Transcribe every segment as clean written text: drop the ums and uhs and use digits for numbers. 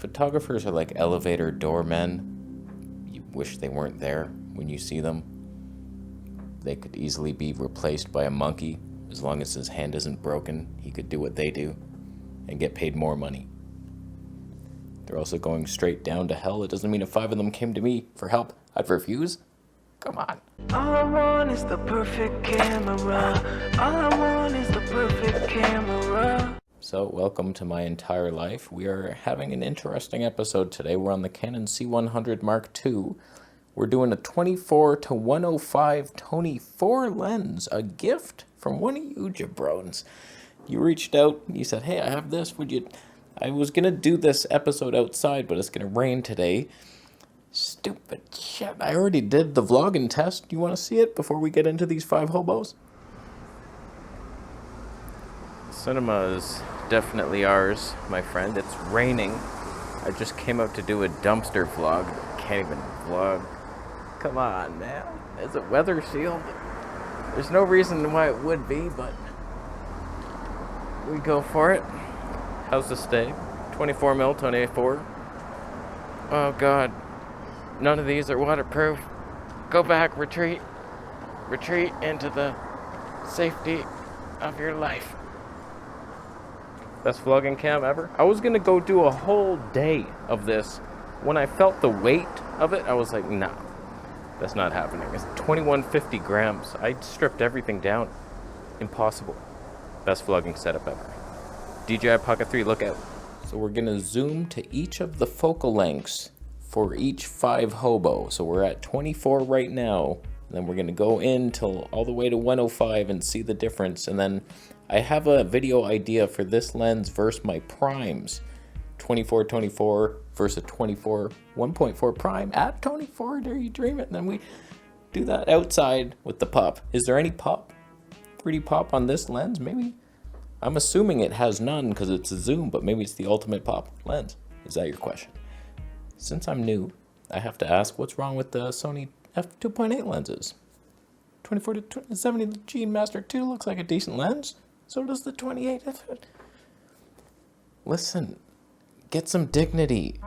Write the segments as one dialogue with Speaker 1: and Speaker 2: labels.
Speaker 1: Photographers are like elevator doormen. You wish they weren't there when you see them. They could easily be replaced by a monkey. As long as his hand isn't broken, he could do what they do and get paid more money. They're also going straight down to hell. It doesn't mean if 5 of them came to me for help, I'd refuse. Come on.
Speaker 2: All I want is the perfect camera. All I want is the perfect camera.
Speaker 1: So, welcome to my entire life. We are having an interesting episode today. We're on the Canon C100 Mark II. We're doing a 24-105 Tony 4 lens, a gift from one of you jabrones. You reached out, you said, hey, I have this, I was going to do this episode outside, but it's going to rain today. Stupid shit, I already did the vlogging test. You want to see it before we get into these 5 hobos? Cinema is definitely ours, my friend. It's raining. I just came out to do a dumpster vlog. Can't even vlog. Come on, man. Is it weather shield? There's no reason why it would be, but we go for it. How's the stay? 24mm Tony 4. Oh god. None of these are waterproof. Go back, retreat. Retreat into the safety of your life. Best vlogging cam ever. I was gonna go do a whole day of this. When I felt the weight of it, I was like, nah, that's not happening. It's 2150 grams. I stripped everything down. Impossible. Best vlogging setup ever. DJI Pocket 3, look out. So we're gonna zoom to each of the focal lengths for each 5 hobo. So we're at 24 right now. Then we're gonna go in till all the way to 105 and see the difference. And then I have a video idea for this lens versus my primes. 24-24 versus 24 1.4 prime at 24. Dare you dream it? And then we do that outside with the pop. Is there any pop? 3D pop on this lens? Maybe. I'm assuming it has none because it's a zoom, but maybe it's the ultimate pop lens. Is that your question? Since I'm new, I have to ask, what's wrong with the Sony f2.8 lenses? 24-70 G Master 2 looks like a decent lens. So does the 28. Listen, get some dignity.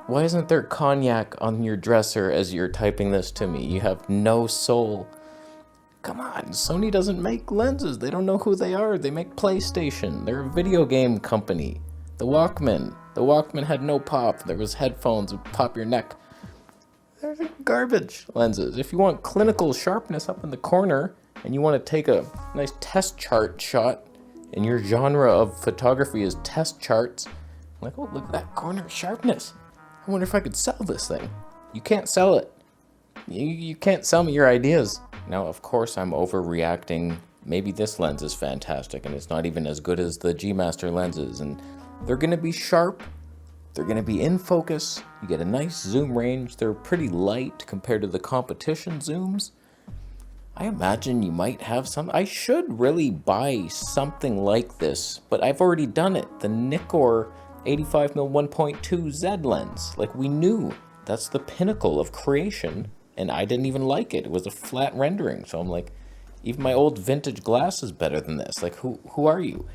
Speaker 1: Why isn't there cognac on your dresser as you're typing this to me? You have no soul. Come on, Sony doesn't make lenses. They don't know who they are. They make PlayStation. They're a video game company. The Walkman had no pop. There was headphones that pop your neck. They're garbage lenses. If you want clinical sharpness up in the corner and you want to take a nice test chart shot and your genre of photography is test charts, I'm like, oh, look at that corner sharpness. I wonder if I could sell this thing. You can't sell it. You can't sell me your ideas. Now, of course, I'm overreacting. Maybe this lens is fantastic and it's not even as good as the G Master lenses, and they're going to be sharp. They're going to be in focus. You get a nice zoom range. They're pretty light compared to the competition zooms. I imagine you might have some. I should really buy something like this, but I've already done it. The Nikkor 85mm 1.2 Z lens. Like, we knew that's the pinnacle of creation, and I didn't even like it. It was a flat rendering. So I'm like, even my old vintage glass is better than this. Like, who are you?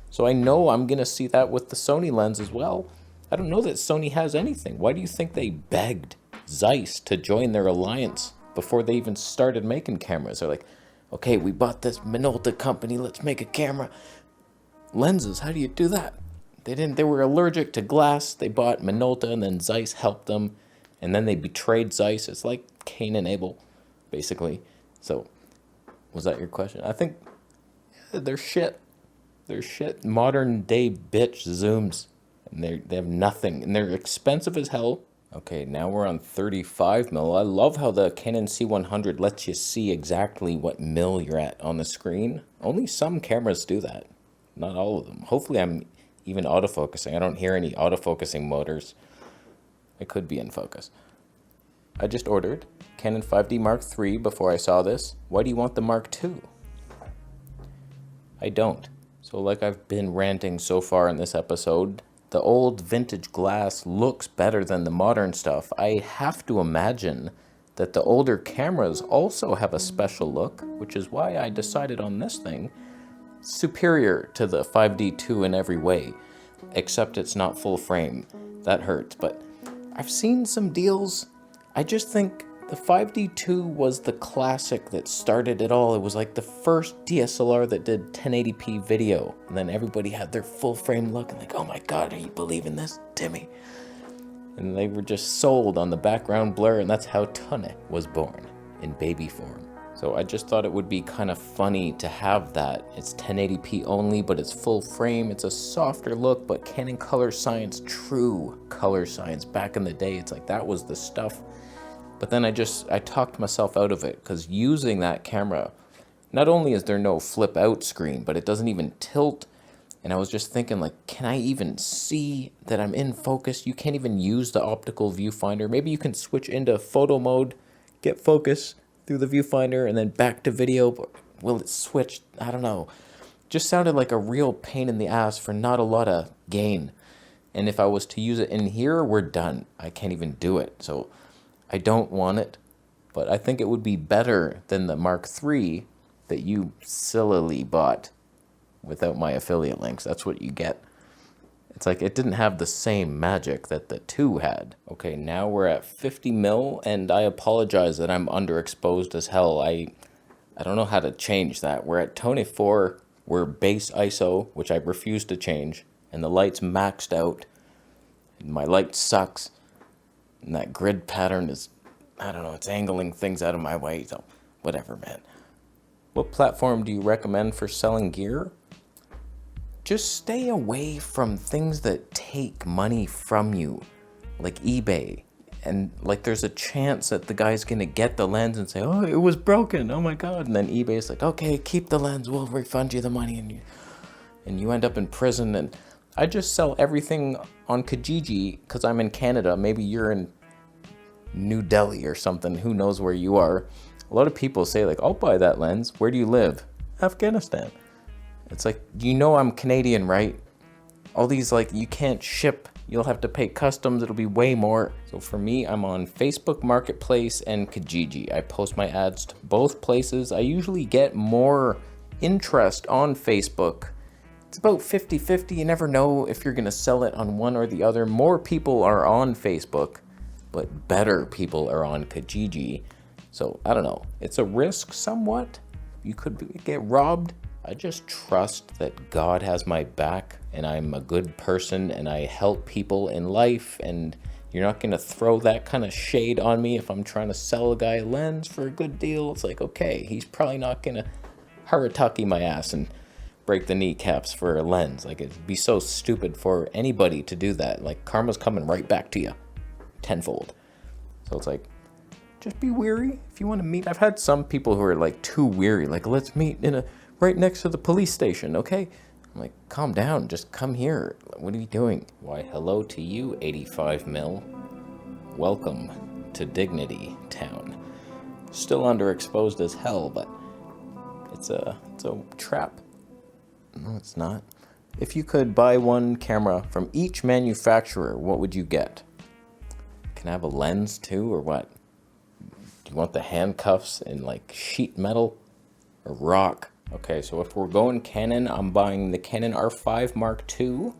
Speaker 1: So I know I'm going to see that with the Sony lens as well. I don't know that Sony has anything. Why do you think they begged Zeiss to join their alliance before they even started making cameras? They're like, okay, we bought this Minolta company, let's make a camera. Lenses, how do you do that? They were allergic to glass. They bought Minolta and then Zeiss helped them. And then they betrayed Zeiss. It's like Cain and Abel, basically. So, was that your question? I think they're shit. They're shit. Modern day bitch zooms. And they have nothing. And they're expensive as hell. Okay, now we're on 35mm. I love how the Canon C100 lets you see exactly what mil you're at on the screen. Only some cameras do that. Not all of them. Hopefully I'm even autofocusing. I don't hear any autofocusing motors. I could be in focus. I just ordered Canon 5D Mark III before I saw this. Why do you want the Mark II? I don't. So like I've been ranting so far in this episode, the old vintage glass looks better than the modern stuff. I have to imagine that the older cameras also have a special look, which is why I decided on this thing. Superior to the 5D2 in every way, except it's not full frame. that hurts. But I've seen some deals. I just think the 5D2 was the classic that started it all. It was like the first DSLR that did 1080p video. And then everybody had their full frame look and like, oh my God, are you believing this, Timmy? And they were just sold on the background blur, and that's how Tone was born, in baby form. So I just thought it would be kind of funny to have that. It's 1080p only, but it's full frame. It's a softer look, but Canon color science, true color science. Back in the day, it's like that was the stuff. But then I talked myself out of it, because using that camera, not only is there no flip out screen, but it doesn't even tilt. And I was just thinking, like, can I even see that I'm in focus? You can't even use the optical viewfinder. Maybe you can switch into photo mode, get focus through the viewfinder, and then back to video. But will it switch? I don't know. Just sounded like a real pain in the ass for not a lot of gain. And if I was to use it in here, we're done. I can't even do it. So I don't want it. But I think it would be better than the Mark III that you sillily bought without my affiliate links. That's what you get. It's like it didn't have the same magic that the 2 had. Okay, now we're at 50 mil, and I apologize that I'm underexposed as hell. I don't know how to change that. We're at Tony 4, we're base ISO, which I refuse to change, and the light's maxed out, and my light sucks, and that grid pattern is, I don't know, it's angling things out of my way, so whatever, man. What platform do you recommend for selling gear? Just stay away from things that take money from you, like eBay. And like there's a chance that the guy's gonna get the lens and say, oh, it was broken, oh my God. And then eBay's like, okay, keep the lens, we'll refund you the money. And you end up in prison. And I just sell everything on Kijiji because I'm in Canada. Maybe you're in New Delhi or something, who knows where you are. A lot of people say like, I'll buy that lens. Where do you live? Afghanistan. It's like, you know I'm Canadian, right? All these, like, you can't ship. You'll have to pay customs. It'll be way more. So for me, I'm on Facebook Marketplace and Kijiji. I post my ads to both places. I usually get more interest on Facebook. It's about 50-50. You never know if you're going to sell it on one or the other. More people are on Facebook, but better people are on Kijiji. So I don't know. It's a risk somewhat. You could get robbed. I just trust that God has my back and I'm a good person and I help people in life, and you're not going to throw that kind of shade on me if I'm trying to sell a guy a lens for a good deal. It's like, okay, he's probably not going to harataki my ass and break the kneecaps for a lens. Like, it'd be so stupid for anybody to do that. Like, karma's coming right back to you tenfold. So it's like, just be weary if you want to meet. I've had some people who are like too weary, like, let's meet right next to the police station, okay? I'm like, calm down, just come here. What are you doing? Why, hello to you, 85 mil. Welcome to Dignity Town. Still underexposed as hell, but it's a trap. No, it's not. If you could buy one camera from each manufacturer, what would you get? Can I have a lens too, or what? Do you want the handcuffs in like sheet metal or rock? Okay, so if we're going Canon, I'm buying the Canon R5 Mark II.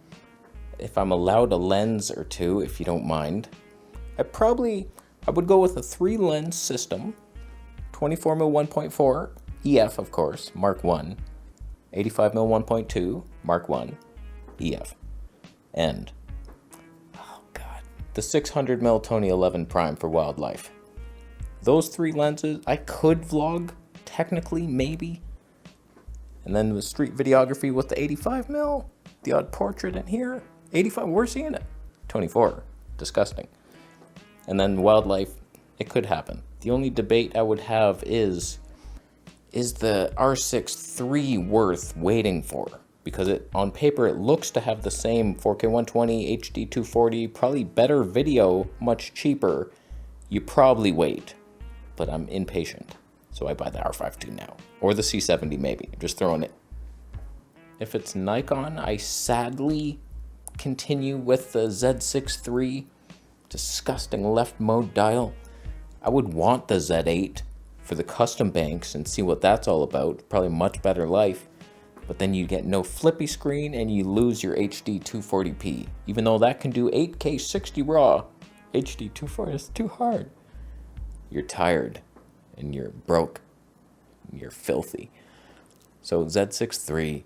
Speaker 1: If I'm allowed a lens or two, if you don't mind. I would go with a 3-lens system. 24mm 1.4, EF of course, Mark 1. 85mm 1.2, Mark 1, EF. And, oh God, the 600mm Tony 11 Prime for wildlife. Those 3 lenses, I could vlog, technically, maybe. And then the street videography with the 85mm, the odd portrait in here. 85, we're seeing it. 24, disgusting. And then wildlife, it could happen. The only debate I would have is the R6 III worth waiting for? Because on paper it looks to have the same 4K 120, HD 240, probably better video, much cheaper. You probably wait, but I'm impatient. So I buy the R5 II now. Or the C70 maybe, just throwing it. If it's Nikon, I sadly continue with the Z6 III. Disgusting left mode dial. I would want the Z8 for the custom banks and see what that's all about. Probably much better life. but then you get no flippy screen and you lose your HD 240p. Even though that can do 8K 60 RAW, HD 240 is too hard. You're tired and you're broke. You're filthy. So Z6 III.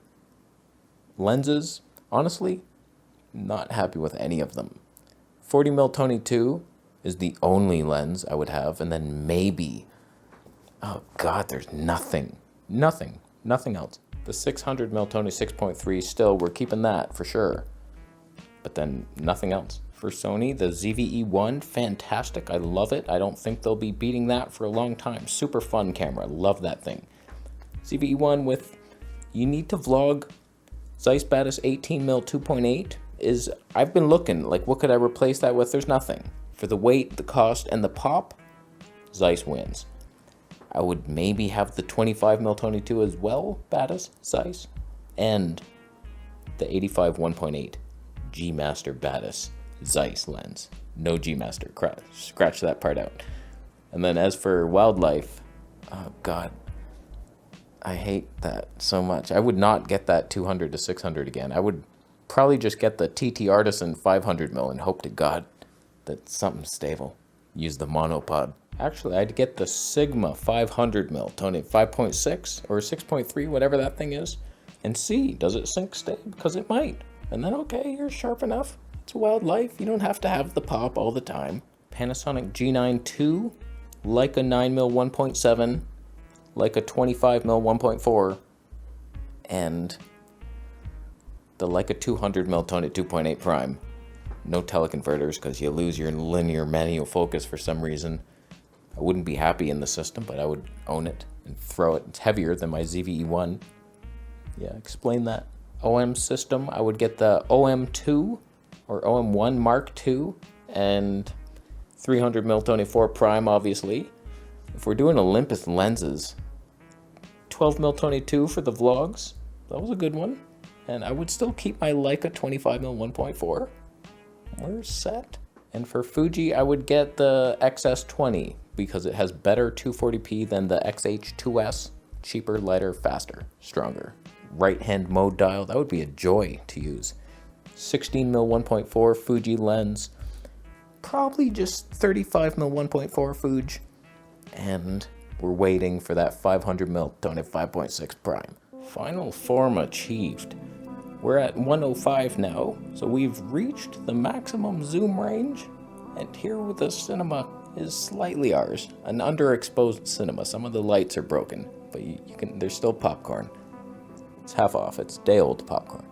Speaker 1: Lenses, honestly, not happy with any of them. 40mm Tony 2 is the only lens I would have, and then maybe, oh god, there's nothing else. The 600mm Tony 6.3, still, we're keeping that for sure. But then nothing else. For Sony, the ZVE1, fantastic, I love it. I don't think they'll be beating that for a long time. Super fun camera, love that thing. ZVE1 with, you need to vlog, Zeiss Batis 18mm 2.8 is, I've been looking, like what could I replace that with? There's nothing. For the weight, the cost, and the pop, Zeiss wins. I would maybe have the 25mm Tony 2 as well, Batis, Zeiss, and the 85 1.8 G Master Batis Zeiss lens. No G Master, scratch that part out. And then as for wildlife, oh god, I hate that so much. I would not get that 200 to 600 again. I would probably just get the TT Artisan 500mm and hope to god that something's stable. Use the monopod. Actually, I'd get the Sigma 500mm Tony 5.6 or 6.3, whatever that thing is, and see, does it sync stay? Because it might. And then, okay, you're sharp enough. It's wildlife. You don't have to have the pop all the time. Panasonic G9 II, Leica 9mm 1.7, Leica 25mm 1.4, and the Leica 200mm Tony 2.8 Prime. No teleconverters because you lose your linear manual focus for some reason. I wouldn't be happy in the system, but I would own it and throw it. It's heavier than my ZVE1. Yeah, explain that. OM system, I would get the OM2 or OM1 Mark II and 300mm Tony 4 Prime, obviously. If we're doing Olympus lenses, 12mm Tony 2 for the vlogs. That was a good one. And I would still keep my Leica 25mm 1.4. We're set. And for Fuji, I would get the XS20 because it has better 240p than the XH2S. Cheaper, lighter, faster, stronger. Right-hand mode dial, that would be a joy to use. 16mm 1.4 Fuji lens. Probably just 35mm 1.4 Fuji. And we're waiting for that 500mm Tony 5.6 Prime. Final form achieved. We're at 105 now, so we've reached the maximum zoom range, and here with the cinema is slightly ours, an underexposed cinema. Some of the lights are broken, but you can. There's still popcorn. It's half off. It's day-old popcorn.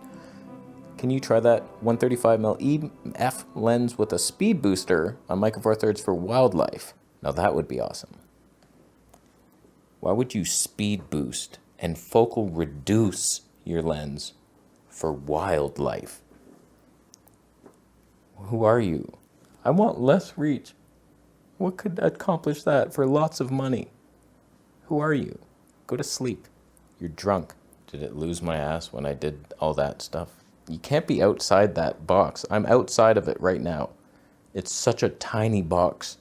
Speaker 1: Can you try that 135mm EF lens with a speed booster on Micro Four Thirds for wildlife? Now that would be awesome. Why would you speed boost and focal reduce your lens for wildlife? Who are you? I want less reach. What could accomplish that for lots of money? Who are you? Go to sleep. You're drunk. Did it lose my ass when I did all that stuff? You can't be outside that box. I'm outside of it right now. It's such a tiny box.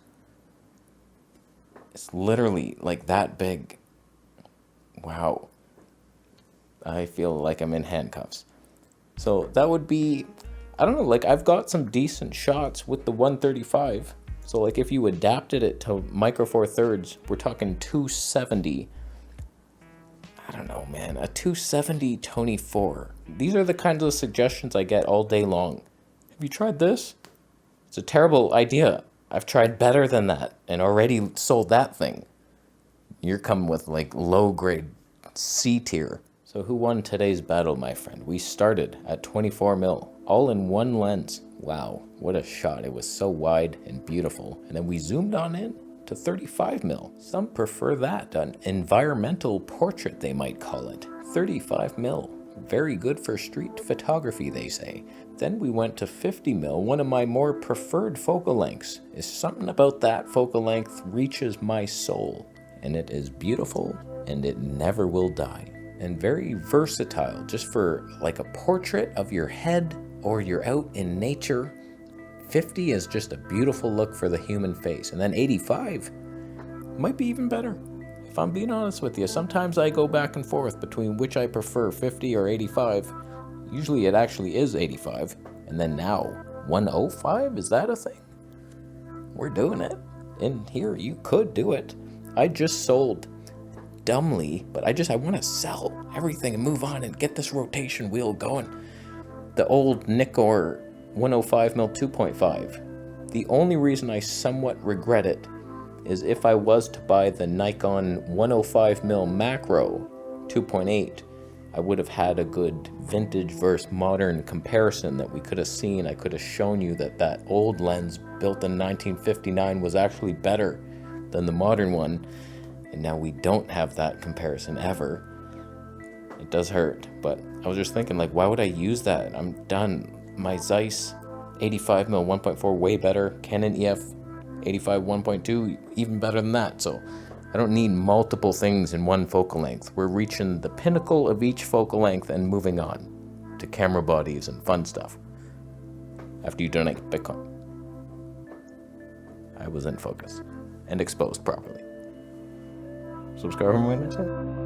Speaker 1: It's literally like that big. Wow. I feel like I'm in handcuffs. So that would be, I don't know, like I've got some decent shots with the 135. So like if you adapted it to Micro Four Thirds, we're talking 270. I don't know, man, a 270 Tony 4. These are the kinds of suggestions I get all day long. Have you tried this? It's a terrible idea. I've tried better than that and already sold that thing. You're coming with like low grade C tier. So who won today's battle, my friend? We started at 24mm, all in one lens. Wow, what a shot. It was so wide and beautiful. And then we zoomed on in to 35mm. Some prefer that, an environmental portrait they might call it. 35mm, very good for street photography, they say. Then we went to 50mm, one of my more preferred focal lengths. Is something about that focal length reaches my soul. And it is beautiful, and it never will die. And very versatile, just for like a portrait of your head or you're out in nature. 50 is just a beautiful look for the human face. And then 85 might be even better. if I'm being honest with you, sometimes I go back and forth between which I prefer, 50 or 85. Usually it actually is 85. And then now, 105? Is that a thing? We're doing it. In here, you could do it. I just sold dumbly, but I want to sell everything and move on and get this rotation wheel going. The old Nikkor 105mm 2.5. The only reason I somewhat regret it is if I was to buy the Nikon 105mm macro 2.8, I would have had a good vintage versus modern comparison that we could have seen. I could have shown you that that old lens built in 1959 was actually better than the modern one. And now we don't have that comparison ever. It does hurt, but I was just thinking, like, why would I use that? I'm done. My Zeiss 85mm 1.4 way better. Canon EF 85 1.2 even better than that. So I don't need multiple things in one focal length. We're reaching the pinnacle of each focal length and moving on to camera bodies and fun stuff. After you donate Bitcoin. I was in focus and exposed properly. Subscribe when I say.